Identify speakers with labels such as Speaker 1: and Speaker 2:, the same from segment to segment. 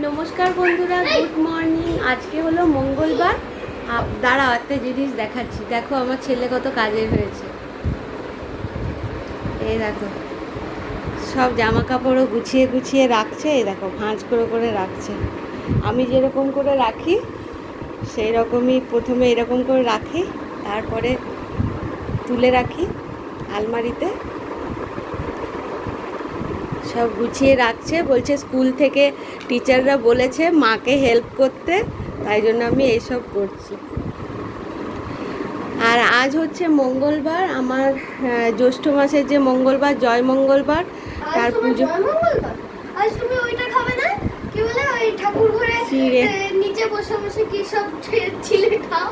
Speaker 1: नमस्कार बंधुरा good morning. आज के हलो मंगलबार। दाঁড়াও একটা জিনিস দেখাচ্ছি। দেখো আমার ছেলে কত কাজের হয়েছে। এই দেখো সব জামা কাপড়ও গুছিয়ে গুছিয়ে রাখছে। এই দেখো ভাঁজ করে রাখছে। আমি যেরকম করে রাখি সেই রকমই প্রথমে এরকম করে রাখি, তারপরে তুলে রাখি আলমারিতে। সব গুছিয়ে রাখছে, বলছে স্কুল থেকে টিচাররা বলেছে মাকে হেল্প করতে, তাই জন্য আমি এইসব করছি। আর আজ হচ্ছে মঙ্গলবার, আমার জ্যৈষ্ঠ মাসের যে মঙ্গলবার, জয় মঙ্গলবার, তার পুজো।
Speaker 2: আজ তুমি ওইটা খাবে না? কি বলে ওই ঠাকুর ঘরে নিচে বসে বসে কি সব ছিলে খাও?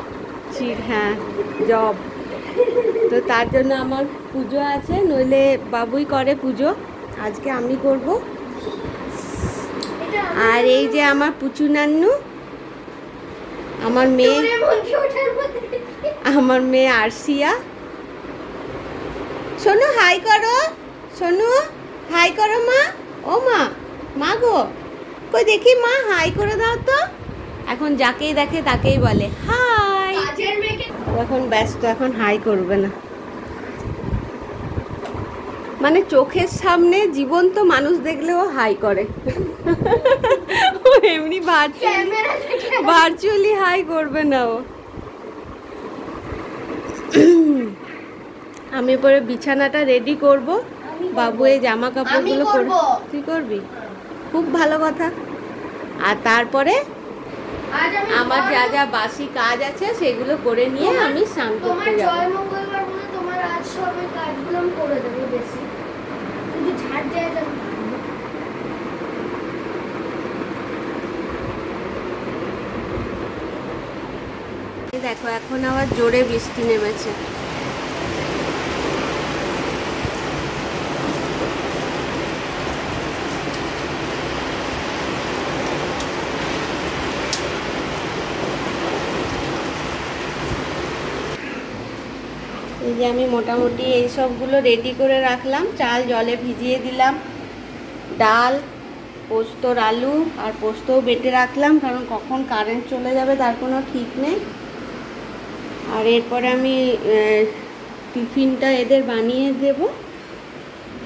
Speaker 1: চিড়, হ্যাঁ, জব। তো তার জন্য আমার পুজো আছে, নইলে বাবুই করে পুজো, আজকে আমি করব। আর এই যে আমার পুচু নান্নু, আমার মেয়ে আরসিয়া। শোনো হাই করো, শোনো হাই করো মা। ও মা, মা গো কই দেখি মা, হাই করে দাও তো। এখন যাকেই দেখে তাকেই বলে হাই। এখন ব্যস্ত, এখন হাই করবে না। মানে চোখের সামনে জীবন্ত মানুষ দেখলেও হাই করে, এমনি ভার্চুয়ালি হাই করবে না ও। আমি পরে বিছানাটা রেডি করব, বাবু এই জামা কাপড়গুলো পরে। তুই করবি? খুব ভালো কথা। আর তারপরে আমার যা যা বাসি কাজ আছে সেগুলো করে নিয়ে আমি স্নান করতে যাব।
Speaker 2: জয় মঙ্গলবার বলে তোমার আজ সবে কাজগুলো করে দেব, বেশি কিন্তু ঝাড় দেয়া যাবে।
Speaker 1: দেখো এখন আবার জোরে বৃষ্টি নেমেছে। এই যে আমি মোটামুটি এই সবগুলো রেডি করে রাখলাম। চাল জলে ভিজিয়ে দিলাম, ডাল, পোস্তর আলু আর পোস্তও বেটে রাখলাম, কারণ কখন কারেন্ট চলে যাবে তার কোনো ঠিক নেই। আর এরপরে আমি টিফিনটা এদের বানিয়ে দেব,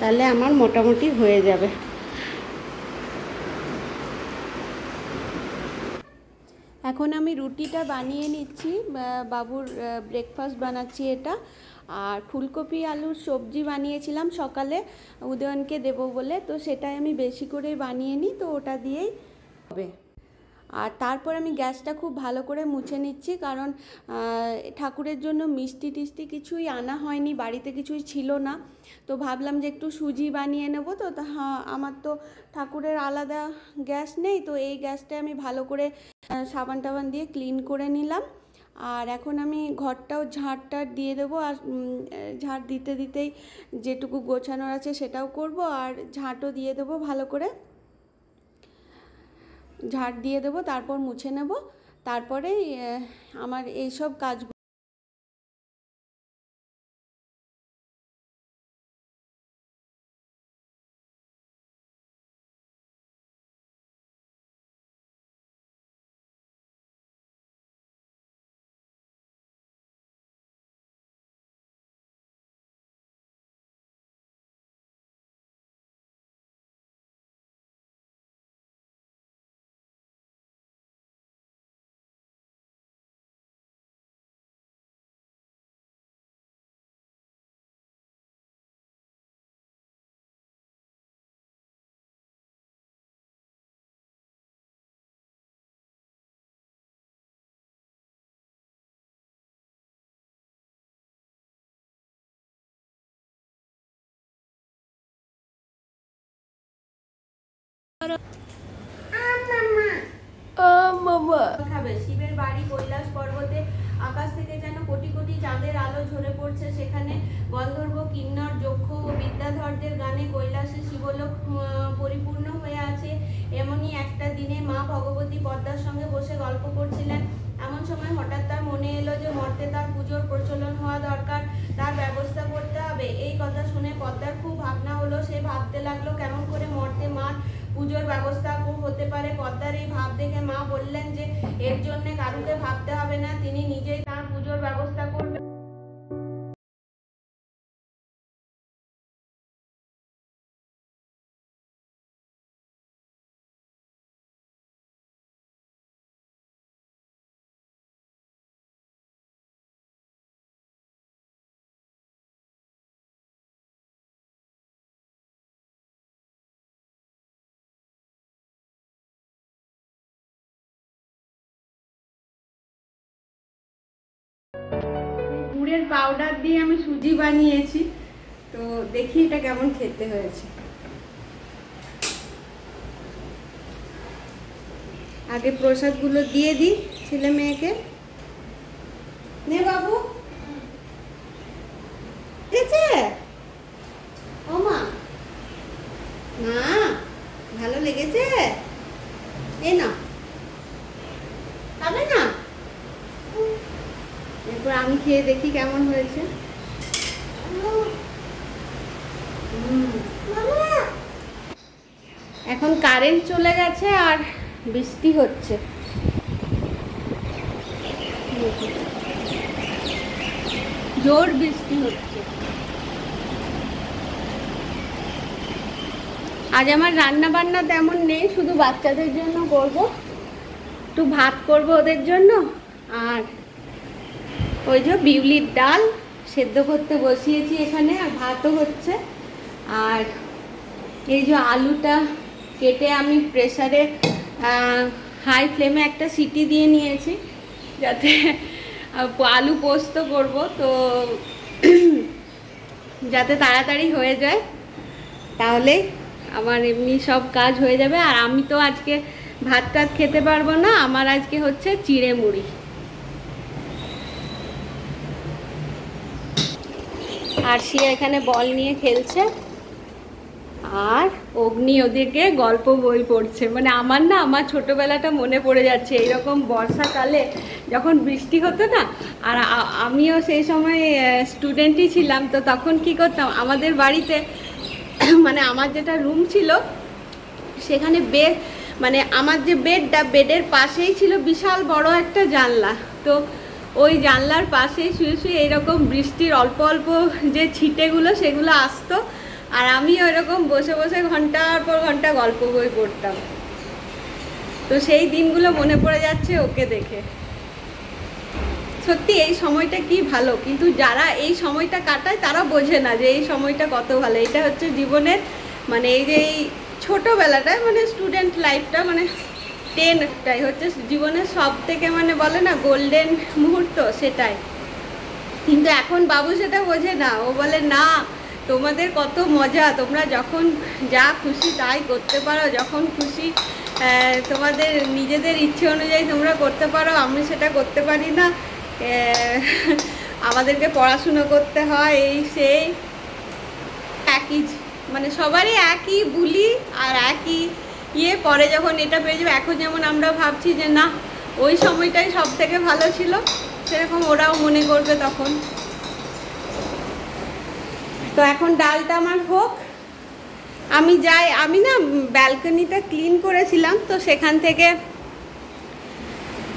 Speaker 1: তাহলে আমার মোটামুটি হয়ে যাবে। এখন আমি রুটিটা বানিয়ে নিচ্ছি, বাবুর ব্রেকফাস্ট বানাচ্ছি এটা। আর ফুলকপি আলুর সবজি বানিয়েছিলাম সকালে উদয়নকে দেবো বলে, তো সেটাই আমি বেশি করে বানিয়ে নিই, তো ওটা দিয়েই হবে। আর তারপর আমি গ্যাসটা খুব ভালো করে মুছে নিচ্ছি, কারণ ঠাকুরের জন্য মিষ্টি টিষ্টি কিছুই আনা হয়নি, বাড়িতে কিছুই ছিল না। তো ভাবলাম যে একটু সুজি বানিয়ে নেব। তো হ্যাঁ, আমার তো ঠাকুরের আলাদা গ্যাস নেই, তো এই গ্যাসটা আমি ভালো করে সাবান টাবান দিয়ে ক্লিন করে নিলাম। আর এখন আমি ঘরটাও ঝাড়টা দিয়ে দেবো। আর ঝাড় দিতে দিতেই যেটুকু গোছানোর আছে সেটাও করব, আর ঝাঁটও দিয়ে দেবো, ভালো করে ঝাড় দিয়ে দেবো, তারপর মুছে নেব। তারপরে আমার এইসব কাজগুলো খাবে। শিবের বাড়ি কৈলাস পর্বতে, আকাশ থেকে যেন কোটি কোটি চাঁদের আলো ঝরে পড়ছে। সেখানে গন্ধর্ব, কিন্নর, যক্ষ ও বিদ্যাধরদের গানে কৈলাসে শিবলোক পরিপূর্ণ হয়ে আছে। এমনই একটা দিনে মা ভগবতী পদ্মার সঙ্গে বসে গল্প করছিলেন। এমন সময় হঠাৎ তার মনে এলো যে মর্তে তার পুজোর প্রচলন হওয়া দরকার, তার ব্যবস্থা করতে হবে। এই কথা শুনে পদ্মার খুব ভাবনা হলো। সে ভাবতে লাগলো কেমন করে মর্তে মার পুজোর ব্যবস্থা হতে পারে। পদ্মার এই ভাব দেখে মা বললেন যে এর জন্য কারুকে ভাবতে হবে না, তিনি নিজেই তার পুজোর ব্যবস্থা করবেন। গুড়ের পাউডার দিয়ে আমি সুজি বানিয়েছি, তো দেখি এটা কেমন খেতে হয়েছে। আগে প্রসাদগুলো দিয়ে দিই ছেলে মেয়েকে। নে বাবু, গেছে ও মা, না ভালো লেগেছে, এ না খাবে না? এরপর আমি খেয়ে দেখি কেমন হয়েছে। এখন কারেন্ট চলে গেছে আর বৃষ্টি হচ্ছে। জোর বৃষ্টি হচ্ছে। আজ আমার রান্না বান্না তেমন নেই, শুধু বাচ্চাদের জন্য করব, একটু ভাত করব ওদের জন্য, আর ওই যে বিউলির ডাল সেদ্ধ করতে বসিয়েছি এখানে, আর ভাতও হচ্ছে। আর এই যে আলুটা কেটে আমি প্রেসারে হাই ফ্লেমে একটা সিটি দিয়ে নিয়েছি, যাতে আলু পোস্ত করব, তো যাতে তাড়াতাড়ি হয়ে যায়, তাহলে আমার এমনি সব কাজ হয়ে যাবে। আর আমি তো আজকে ভাত টাত খেতে পারবো না, আমার আজকে হচ্ছে চিড়ে মুড়ি। আর সে এখানে বল নিয়ে খেলছে, আর অগ্নি ওদিকে গল্প বই পড়ছে। মানে আমার ছোটবেলাটা মনে পড়ে যাচ্ছে, এইরকম বর্ষাকালে যখন বৃষ্টি হতো না, আর আমিও সেই সময় স্টুডেন্টই ছিলাম, তো তখন কি করতাম, আমাদের বাড়িতে মানে আমার যেটা রুম ছিল সেখানে মানে আমার যে বেডের পাশেই ছিল বিশাল বড় একটা জানলা, তো ওই জানলার পাশেই শুয়ে শুয়ে এইরকম বৃষ্টির অল্প অল্প যে ছিটেগুলো সেগুলো আসতো, আর আমি ওইরকম বসে বসে ঘন্টার পর ঘন্টা গল্প বই পড়তাম। তো সেই দিনগুলো মনে পড়ে যাচ্ছে ওকে দেখে। সত্যি এই সময়টা কি ভালো, কিন্তু যারা এই সময়টা কাটায় তারা বোঝে না যে এই সময়টা কত ভালো। এটা হচ্ছে জীবনের, মানে এই যে এই ছোটোবেলাটা, মানে স্টুডেন্ট লাইফটা, মানে 10টাই হচ্ছে জীবনের সব থেকে, মানে বলে না গোল্ডেন মুহূর্ত, সেটাই। কিন্তু এখন বাবু সেটা বোঝে না, ও বলে না তোমাদের কত মজা, তোমরা যখন যা খুশি তাই করতে পারো, যখন খুশি তোমাদের নিজেদের ইচ্ছে অনুযায়ী তোমরা করতে পারো, আমি সেটা করতে পারি না, আমাদেরকে পড়াশুনো করতে হয়, এই সেই একই, মানে সবারই একই বুলি আর একই ইয়ে। পরে যখন এটা পেয়ে যাবে, এখন যেমন আমরা ভাবছি যে না ওই সময়টাই সব থেকে ভালো ছিল, সেরকম ওরাও মনে করবে তখন। তো এখন ডালটা আমার হোক, আমি যাই। আমি না ব্যালকনিটা ক্লিন করেছিলাম, তো সেখান থেকে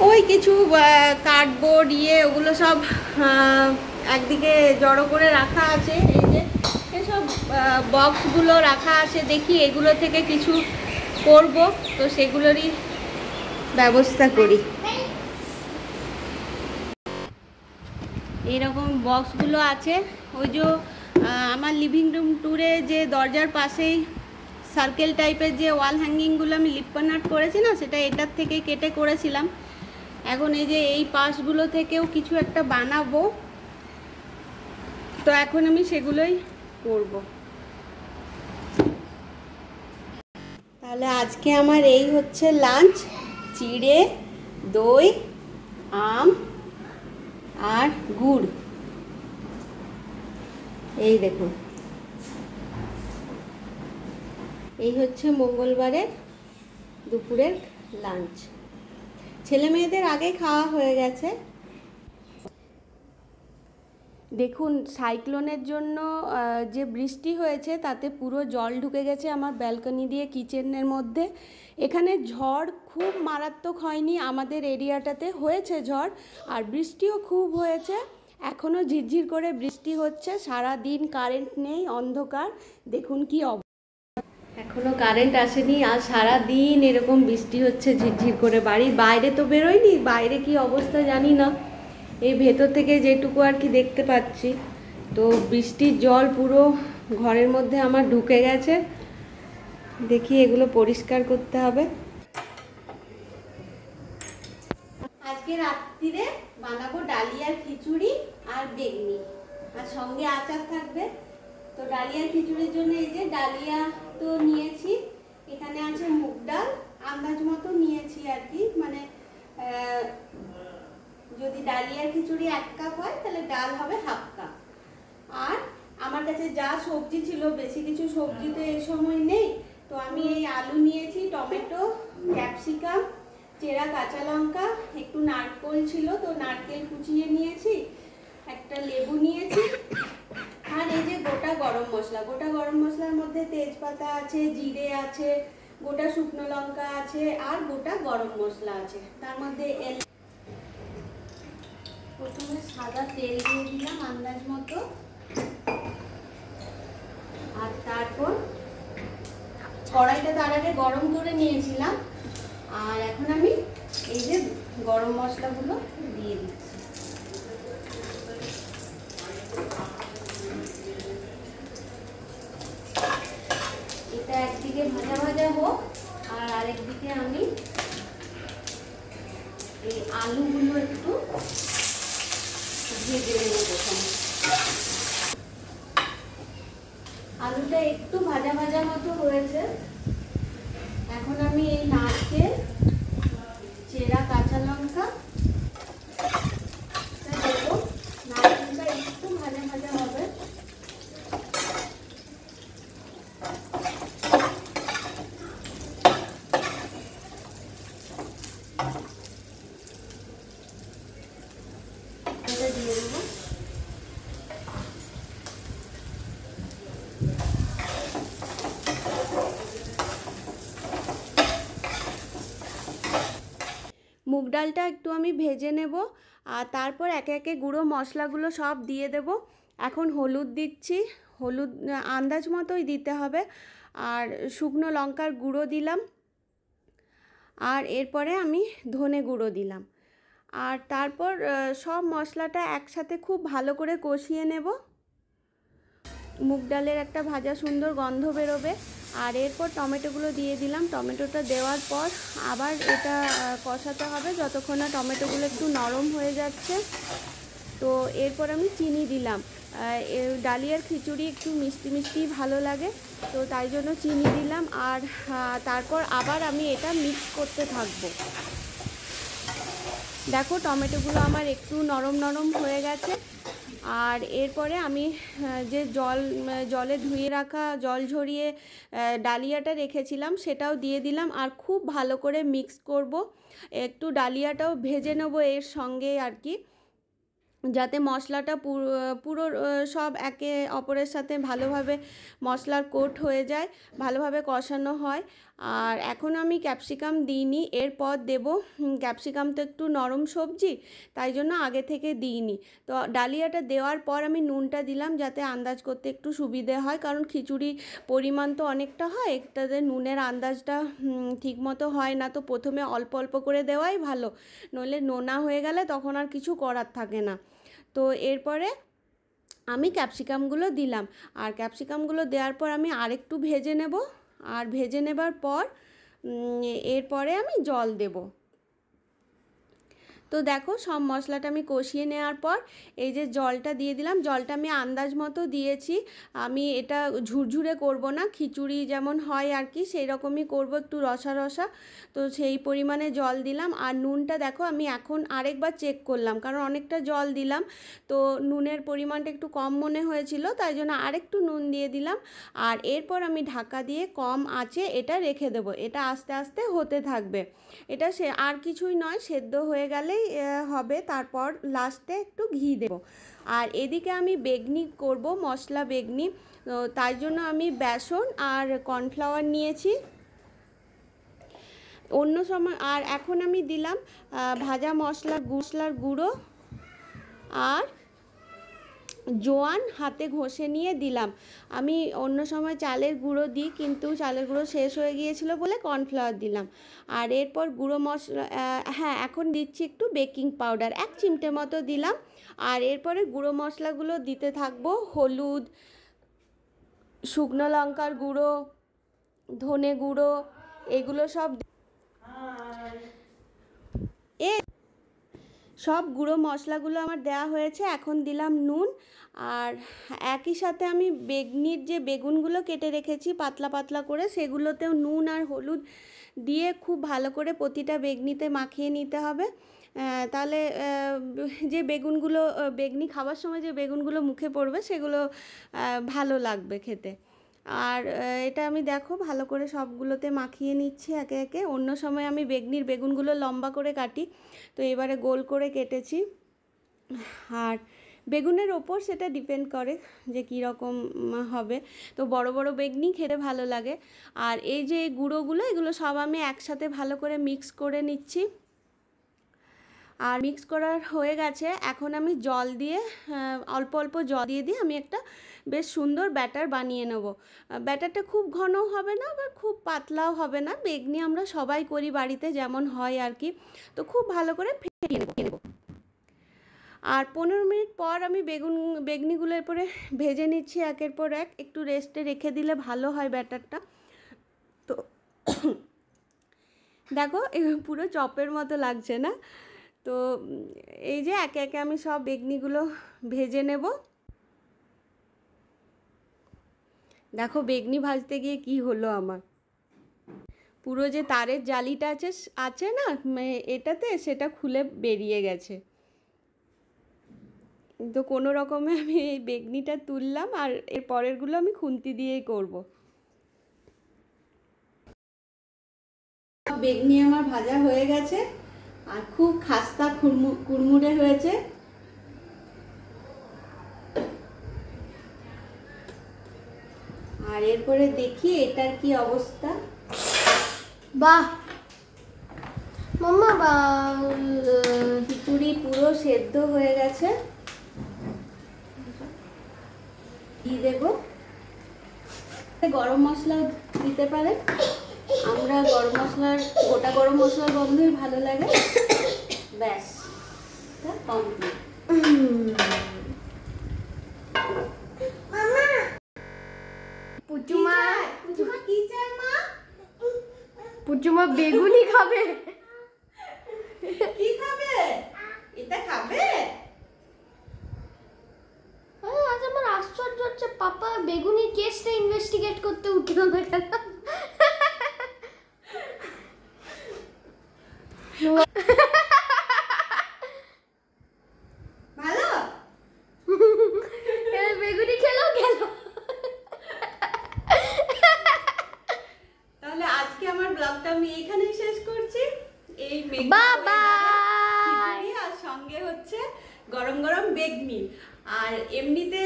Speaker 1: ওই কিছু কার্ডবোর্ড ওগুলো সব একদিকে জড়ো করে রাখা আছে, এই যে এসব বক্সগুলো রাখা আছে, দেখি এগুলো থেকে কিছু করব, তো সেগুলোরই ব্যবস্থা করি। এইরকম বক্সগুলো আছে, ওই যে আমার লিভিং রুম ট্যুরে যে দরজার পাশেই সার্কেল টাইপের যে ওয়াল হ্যাঙ্গিংগুলো আমি লিপ্পন আর্ট করেছি না, সেটা এটার থেকে কেটে করেছিলাম। এখন এই যে এই পাশগুলো থেকেও কিছু একটা বানাবো, তো এখন আমি সেগুলোই করব। তাহলে আজকে আমার এই হচ্ছে লাঞ্চ, চিড়ে, দই, আম আর গুড়। এই দেখুন, এই হচ্ছে মঙ্গলবারের দুপুরের লাঞ্চ। ছেলে মেয়েদের আগে খাওয়া হয়ে গেছে। দেখুন সাইক্লোনের জন্য যে বৃষ্টি হয়েছে তাতে পুরো জল ঢুকে গেছে আমার ব্যালকনি দিয়ে কিচেনের মধ্যে। এখানে ঝড় খুব মারাত্মক হয়নি, আমাদের এরিয়াটাতে হয়েছে ঝড়, আর বৃষ্টিও খুব হয়েছে। এখনও ঝিরঝির করে বৃষ্টি হচ্ছে, সারা দিন কারেন্ট নেই, অন্ধকার। দেখুন কি এখনও কারেন্ট আসেনি, আর সারা দিন এরকম বৃষ্টি হচ্ছে ঝিরঝির করে। বাড়ির বাইরে তো বেরোয়নি, বাইরে কি অবস্থা জানি না, এই ভেতর থেকে যেটুকু আর কি দেখতে পাচ্ছি। তো বৃষ্টির জল পুরো ঘরের মধ্যে আমার ঢুকে গেছে। দেখি এগুলো পরিষ্কার করতে হবে। আজকে রাত্রিরে বানাবো ডালিয়ার খিচুড়ি আর বেগনি, আর সঙ্গে আচার থাকবে। তো ডালিয়ার খিচুড়ির জন্য এই যে ডালিয়া তো নিয়েছি, এখানে আছে মুগ ডাল, আন্দাজ মতো নিয়েছি আর কি, মানে যদি ডালিয়ার খিচুড়ি 1 কাপ হয় তাহলে ডাল হবে 1/2 কাপ। আর আমার কাছে যা সবজি ছিল, বেশি কিছু সবজি তো এই সময় নেই, তো আমি এই আলু নিয়েছি, টমেটো, ক্যাপসিকাম, চেরা কাঁচা লঙ্কা, একটু নারকেল ছিল তো নারকেল কুচিয়ে নিয়েছি, একটা লেবু নিয়েছি, আর এই যে গোটা গরম মশলা। গোটা গরম মশলার মধ্যে তেজপাতা আছে, জিরে আছে, গোটা শুকনো লঙ্কা আছে, আর গোটা গরম মশলা আছে। তার মধ্যে প্রথমে সাদা তেল দিয়ে দিলাম আন্দাজ মতো, আর তারপর কড়াইটা তার আগে গরম করে নিয়েছিলাম, আর এখন আমি এই যে গরম মশলাগুলো দিয়ে দিচ্ছি। এটা একদিকে ভাজা ভাজা হোক, আর আরেকদিকে আমি এই আলুগুলো একটু ভেজে নেব। প্রথমে আলুটা একটু ভাজা ভাজা মতো হয়েছে, এখন আমি এই নারকেল, চেরা কাঁচা লঙ্কা দেবো। নারকেলটা একটু ভাজা ভাজা হবে। এটা দিয়ে দেবো। মুগ ডালটা একটু আমি ভেজে নেব, আর তারপর একে একে গুঁড়ো মশলাগুলো সব দিয়ে দেব। এখন হলুদ দিচ্ছি, হলুদ আন্দাজ মতোই দিতে হবে, আর শুকনো লঙ্কার গুঁড়ো দিলাম, আর এরপরে আমি ধনে গুঁড়ো দিলাম, আর তারপর সব মশলাটা একসাথে খুব ভালো করে কষিয়ে নেব। মুগ ডালের একটা ভাজা সুন্দর গন্ধ বেরোবে। আর এরপর টমেটোগুলো দিয়ে দিলাম। টমেটোটা দেওয়ার পর আবার এটা কষাতে হবে যতক্ষণ না টমেটোগুলো একটু নরম হয়ে যাচ্ছে। তো এরপর আমি চিনি দিলাম। ডালিয়ার খিচুড়ি একটু মিষ্টি মিষ্টি ভালো লাগে, তো তাই জন্য চিনি দিলাম। আর তারপর আবার আমি এটা মিক্স করতে থাকবো। দেখো টমেটোগুলো আমার একটু নরম নরম হয়ে গেছে। আর এরপরে আমি যে জলে ধুয়ে রাখা, জল ঝরিয়ে ডালিয়াটা রেখেছিলাম সেটাও দিয়ে দিলাম, আর খুব ভালো করে মিক্স করব। একটু ডালিয়াটাও ভেজে নেবো এর সঙ্গে আর কি, যাতে মশলাটা পুরো সব একে অপরের সাথে ভালোভাবে মশলার কোট হয়ে যায়, ভালোভাবে কষানো হয়। আর এখন আমি ক্যাপসিকাম দিইনি, এরপর দেব। ক্যাপসিকাম তো একটু নরম সবজি, তাই জন্য আগে থেকে দিইনি। তো ডালিয়াটা দেওয়ার পর আমি নুনটা দিলাম, যাতে আন্দাজ করতে একটু সুবিধে হয়, কারণ খিচুড়ি পরিমাণ তো অনেকটা হয়, একটাতে নুনের আন্দাজটা ঠিকমতো হয় না। তো প্রথমে অল্প অল্প করে দেওয়াই ভালো, নইলে নোনা হয়ে গেলে তখন আর কিছু করার থাকে না। তো এরপরে আমি ক্যাপসিকামগুলো দিলাম, আর ক্যাপসিকামগুলো দেওয়ার পর আমি আরেকটু ভেজে নেব, আর ভেজে নেবার পর এরপরে আমি জল দেব। তো দেখো সব মশলাটা আমি কষিয়ে নেওয়ার পর এই যে জলটা দিয়ে দিলাম। জলটা আমি আন্দাজ মতো দিয়েছি, আমি এটা ঝুরঝুরে করব না, খিচুড়ি যেমন হয় আর কি সেই রকমই করব, একটু রসা রসা। তো সেই পরিমাণে জল দিলাম। আর নুনটা দেখো আমি এখন আরেকবার চেক করলাম, কারণ অনেকটা জল দিলাম, তো নুনের পরিমাণটা একটু কম মনে হয়েছিল, তাই জন্য আরেকটু নুন দিয়ে দিলাম। আর এরপর আমি ঢাকা দিয়ে কম আঁচে এটা রেখে দেবো, এটা আস্তে আস্তে হতে থাকবে। এটা আর কিছুই নয়, সেদ্ধ হয়ে গেলেই হবে, তারপর লাস্টে একটু ঘি দেব। আর এদিকে আমি বেগনি করব, মশলা বেগনি, তো তাই জন্য আমি বেসন আর কর্নফ্লাওয়ার নিয়েছি। অন্য সময় আর এখন আমি দিলাম ভাজা মশলার গুঁড়ো আর জোয়ান হাতে ঘষে নিয়ে দিলাম। আমি অন্য সময় চালের গুঁড়ো দিই, কিন্তু চালের গুঁড়ো শেষ হয়ে গিয়েছিল বলে কর্নফ্লাওয়ার দিলাম। আর এরপর গুঁড়ো মশলা, হ্যাঁ এখন দিচ্ছি একটু বেকিং পাউডার, 1 চিমটে মতো দিলাম। আর এরপরে গুঁড়ো মশলাগুলো দিতে থাকবো, হলুদ, শুকনো লঙ্কার গুঁড়ো, ধনে গুঁড়ো, এগুলো সব গুঁড়ো মশলাগুলো আমার দেওয়া হয়েছে। এখন দিলাম নুন, আর একই সাথে আমি বেগনির যে বেগুনগুলো কেটে রেখেছি পাতলা পাতলা করে, সেগুলোতেও নুন আর হলুদ দিয়ে খুব ভালো করে প্রতিটা বেগনিতে মাখিয়ে নিতে হবে। তাহলে যে বেগনি খাবার সময় যে বেগুনগুলো মুখে পড়বে সেগুলো ভালো লাগবে খেতে। আর এটা আমি দেখো ভালো করে সবগুলোতে মাখিয়ে নিচ্ছি একে একে। অন্য সময় আমি বেগুনগুলো লম্বা করে কাটি, তো এবারে গোল করে কেটেছি। আর বেগুনের ওপর সেটা ডিপেন্ড করে যে কী রকম হবে। তো বড় বড় বেগনি খেতে ভালো লাগে। আর এই যে গুঁড়োগুলো, এগুলো সব আমি একসাথে ভালো করে মিক্স করে নিচ্ছি। আর মিক্স করার হয়ে গেছে, এখন আমি জল দিয়ে অল্প অল্প জল দিয়ে আমি একটা বেশ সুন্দর ব্যাটার বানিয়ে নেব। ব্যাটারটা খুব ঘন হবে না, আবার খুব পাতলাও হবে না। বেগনি আমরা সবাই করি বাড়িতে যেমন হয় আর কি। তো খুব ভালো করে ফেটিয়ে নেব। আর 15 মিনিট পর আমি বেগনিগুলো এরপরে ভেজে নিচ্ছি একের পর এক। একটু রেস্টে রেখে দিলে ভালো হয় ব্যাটারটা। তো দেখো পুরো চপের মতো লাগছে না? তো এই যে একে একে আমি সব বেগনিগুলো ভেজে নেব। দেখো বেগনি ভাজতে গিয়ে কি হলো আমার, পুরো যে তারের জালিটা আছে না এটাতে, সেটা খুলে বেরিয়ে গেছে। তো কোনো রকমে আমি এই বেগনিটা তুললাম, আর এর পরেরগুলো আমি খুন্তি দিয়েই করব। বেগনি আমার ভাজা হয়ে গেছে, আর খুব খাস্তা কুড়মুড়ে হয়েছে। আর এরপরে দেখি এটার কি অবস্থা।
Speaker 2: বাহ মাম্মা,
Speaker 1: খিচুড়ি পুরো সেদ্ধ হয়ে গেছে। ঘি দেব, গরম মশলা দিতে পারেন। আমরা গোটা গরম মশলার গন্ধই ভালো লাগে। ব্যাস কমপ্লিট।
Speaker 2: পুচুমা বেগুনি খাবে।
Speaker 1: কি খাবে? এটা খাবে?
Speaker 2: আজ আমার আশ্চর্য হচ্ছে, পাপা বেগুনি কেসটা ইনভেস্টিগেট করতে উঠলো না কেন?
Speaker 1: ভালো
Speaker 2: বেগুনি খেলো গেল।
Speaker 1: তাহলে আজকে আমার ব্লগটা আমি এখানেই শেষ করছি। এই
Speaker 2: বাবা
Speaker 1: আর সঙ্গে হচ্ছে গরম গরম বেগনি। আর এমনিতে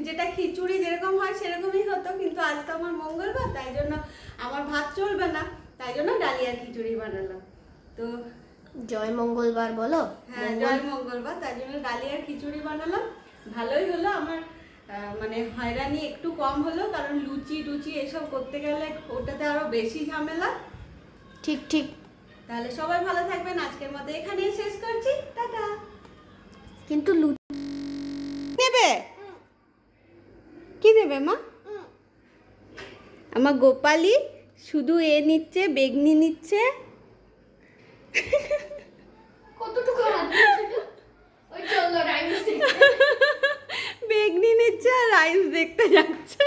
Speaker 1: যেটা খিচুড়ি যেরকম হয় সেরকমই হতো, কিন্তু আজ তো আমার মঙ্গলবার, তাই জন্য আমার ভাত চলবে না, তাই জন্য ডালিয়ার খিচুড়ি বানালাম। তো
Speaker 2: জয় মঙ্গলবার বলো।
Speaker 1: হ্যাঁ জয় মঙ্গলবার, তাই জন্য ডালিয়ার খিচুড়ি বানালাম। ভালোই হলো আমার, মানে হয়রানি একটু কম হলো, কারণ লুচি এসব করতে গেলে ওটাতে আরো বেশি ঝামেলা।
Speaker 2: ঠিক ঠিক।
Speaker 1: তাহলে সবাই ভালো থাকবেন, আজকের মতো এখানেই শেষ করছি, টাটা।
Speaker 2: কিন্তু
Speaker 1: নেবে কি দেবে মা? আমার গোপালি শুধু নিচ্ছে, বেগনি নিচ্ছে।
Speaker 2: কতটুকু ওই চলো রাইস
Speaker 1: বেগনি নিচ্ছে আর রাইস দেখতে যাচ্ছে।